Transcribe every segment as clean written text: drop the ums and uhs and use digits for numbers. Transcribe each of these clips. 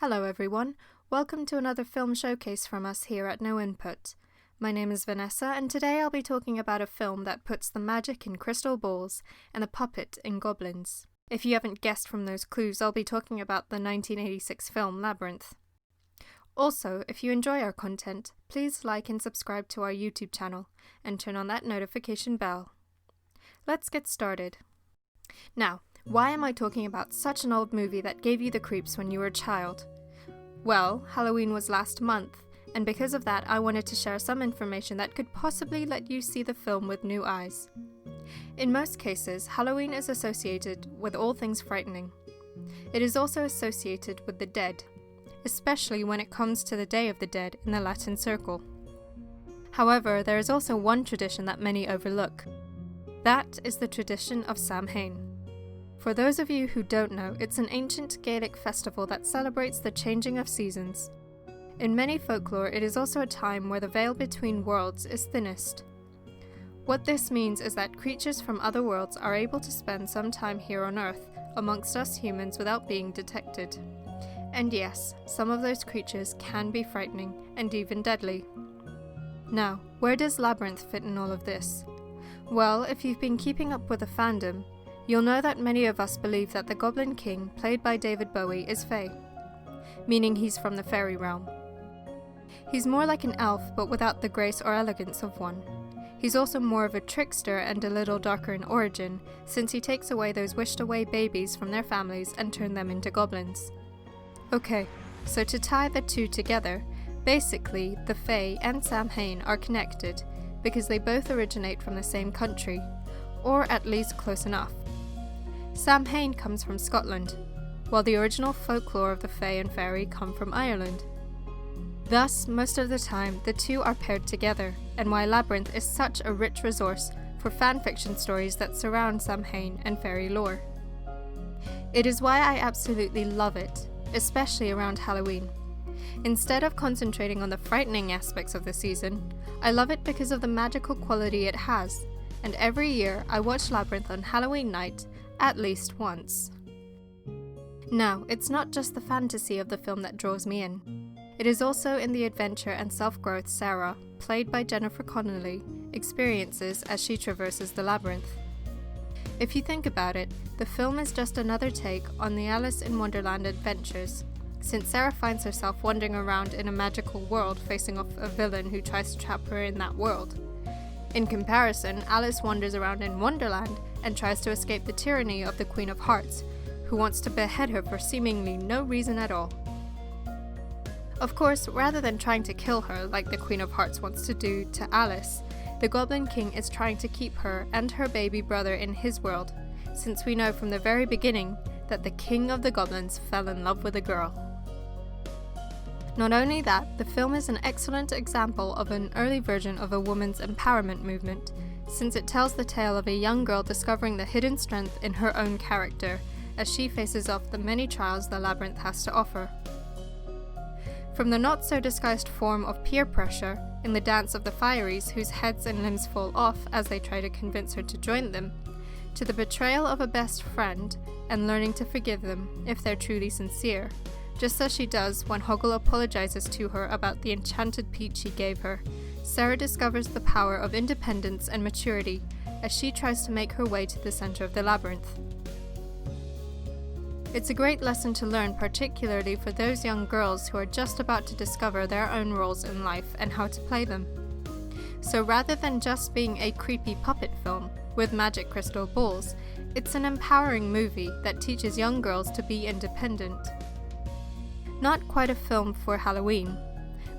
Hello everyone, welcome to another film showcase from us here at No Input. My name is Vanessa and today I'll be talking about a film that puts the magic in crystal balls and the puppet in goblins. If you haven't guessed from those clues, I'll be talking about the 1986 film Labyrinth. Also, if you enjoy our content, please like and subscribe to our YouTube channel and turn on that notification bell. Let's get started. Now, why am I talking about such an old movie that gave you the creeps when you were a child? Well, Halloween was last month, and because of that I wanted to share some information that could possibly let you see the film with new eyes. In most cases, Halloween is associated with all things frightening. It is also associated with the dead, especially when it comes to the Day of the Dead in the Latin Circle. However, there is also one tradition that many overlook. That is the tradition of Samhain. For those of you who don't know, it's an ancient Gaelic festival that celebrates the changing of seasons. In many folklore, it is also a time where the veil between worlds is thinnest. What this means is that creatures from other worlds are able to spend some time here on Earth, amongst us humans, without being detected. And yes, some of those creatures can be frightening and even deadly. Now, where does Labyrinth fit in all of this? Well, if you've been keeping up with the fandom, you'll know that many of us believe that the Goblin King, played by David Bowie, is Fae, meaning he's from the fairy realm. He's more like an elf, but without the grace or elegance of one. He's also more of a trickster and a little darker in origin, since he takes away those wished-away babies from their families and turns them into goblins. Okay, so to tie the two together, basically the Fae and Samhain are connected, because they both originate from the same country, or at least close enough. Samhain comes from Scotland, while the original folklore of the Fae and Fairy come from Ireland. Thus, most of the time, the two are paired together, and why Labyrinth is such a rich resource for fanfiction stories that surround Samhain and fairy lore. It is why I absolutely love it, especially around Halloween. Instead of concentrating on the frightening aspects of the season, I love it because of the magical quality it has, and every year I watch Labyrinth on Halloween night at least once. Now, it's not just the fantasy of the film that draws me in. It is also in the adventure and self-growth Sarah, played by Jennifer Connelly, experiences as she traverses the labyrinth. If you think about it, the film is just another take on the Alice in Wonderland adventures, since Sarah finds herself wandering around in a magical world facing off a villain who tries to trap her in that world. In comparison, Alice wanders around in Wonderland and tries to escape the tyranny of the Queen of Hearts, who wants to behead her for seemingly no reason at all. Of course, rather than trying to kill her like the Queen of Hearts wants to do to Alice, the Goblin King is trying to keep her and her baby brother in his world, since we know from the very beginning that the King of the Goblins fell in love with a girl. Not only that, the film is an excellent example of an early version of a woman's empowerment movement, since it tells the tale of a young girl discovering the hidden strength in her own character, as she faces off the many trials the labyrinth has to offer. From the not-so-disguised form of peer pressure in the Dance of the Fieries, whose heads and limbs fall off as they try to convince her to join them, to the betrayal of a best friend and learning to forgive them if they're truly sincere, just as she does when Hoggle apologizes to her about the enchanted peach he gave her. Sarah discovers the power of independence and maturity as she tries to make her way to the center of the labyrinth. It's a great lesson to learn, particularly for those young girls who are just about to discover their own roles in life and how to play them. So rather than just being a creepy puppet film with magic crystal balls, it's an empowering movie that teaches young girls to be independent. Not quite a film for Halloween,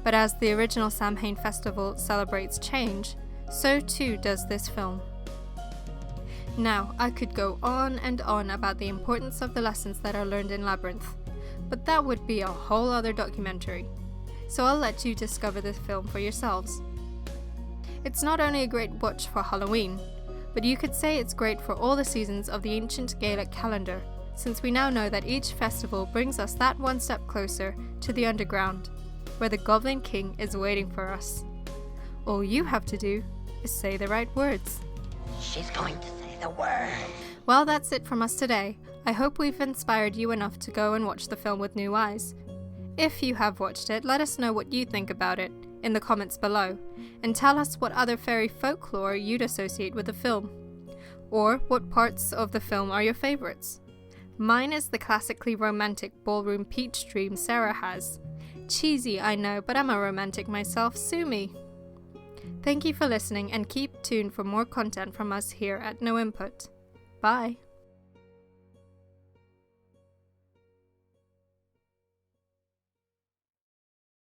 but as the original Samhain festival celebrates change, so too does this film. Now, I could go on and on about the importance of the lessons that are learned in Labyrinth, but that would be a whole other documentary, so I'll let you discover this film for yourselves. It's not only a great watch for Halloween, but you could say it's great for all the seasons of the ancient Gaelic calendar, since we now know that each festival brings us that one step closer to the underground, where the Goblin King is waiting for us. All you have to do is say the right words. She's going to say the word. Well, that's it from us today. I hope we've inspired you enough to go and watch the film with new eyes. If you have watched it, let us know what you think about it in the comments below, and tell us what other fairy folklore you'd associate with the film, or what parts of the film are your favourites. Mine is the classically romantic ballroom peach dream Sarah has. Cheesy, I know, but I'm a romantic myself, sue me. Thank you for listening, and keep tuned for more content from us here at No Input. Bye.